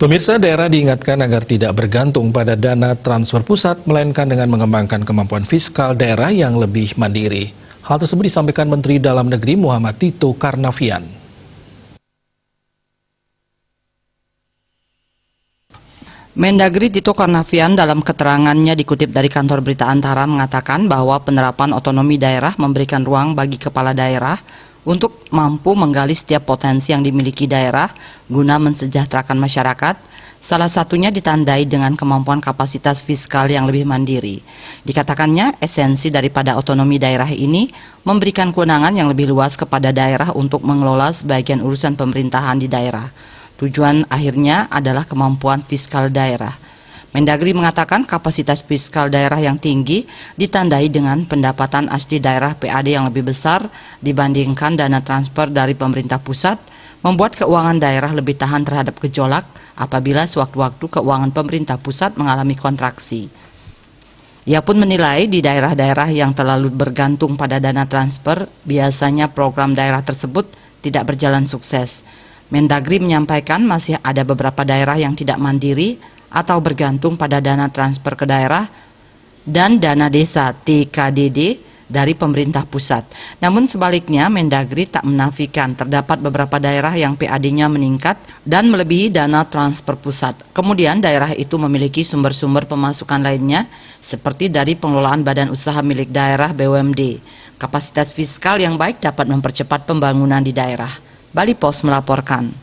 Pemirsa, daerah diingatkan agar tidak bergantung pada dana transfer pusat, melainkan dengan mengembangkan kemampuan fiskal daerah yang lebih mandiri. Hal tersebut disampaikan Menteri Dalam Negeri Muhammad Tito Karnavian. Mendagri Tito Karnavian dalam keterangannya dikutip dari kantor berita Antara mengatakan bahwa penerapan otonomi daerah memberikan ruang bagi kepala daerah untuk mampu menggali setiap potensi yang dimiliki daerah guna mensejahterakan masyarakat, salah satunya ditandai dengan kemampuan kapasitas fiskal yang lebih mandiri. Dikatakannya, esensi daripada otonomi daerah ini memberikan kewenangan yang lebih luas kepada daerah untuk mengelola sebagian urusan pemerintahan di daerah. Tujuan akhirnya adalah kemampuan fiskal daerah. Mendagri mengatakan kapasitas fiskal daerah yang tinggi ditandai dengan pendapatan asli daerah PAD yang lebih besar dibandingkan dana transfer dari pemerintah pusat, membuat keuangan daerah lebih tahan terhadap gejolak apabila sewaktu-waktu keuangan pemerintah pusat mengalami kontraksi. Ia pun menilai di daerah-daerah yang terlalu bergantung pada dana transfer, biasanya program daerah tersebut tidak berjalan sukses. Mendagri menyampaikan masih ada beberapa daerah yang tidak mandiri atau bergantung pada dana transfer ke daerah dan dana desa TKDD dari pemerintah pusat. Namun sebaliknya, Mendagri tak menafikan terdapat beberapa daerah yang PAD-nya meningkat dan melebihi dana transfer pusat. Kemudian daerah itu memiliki sumber-sumber pemasukan lainnya seperti dari pengelolaan badan usaha milik daerah BUMD. Kapasitas fiskal yang baik dapat mempercepat pembangunan di daerah. Bali Pos melaporkan.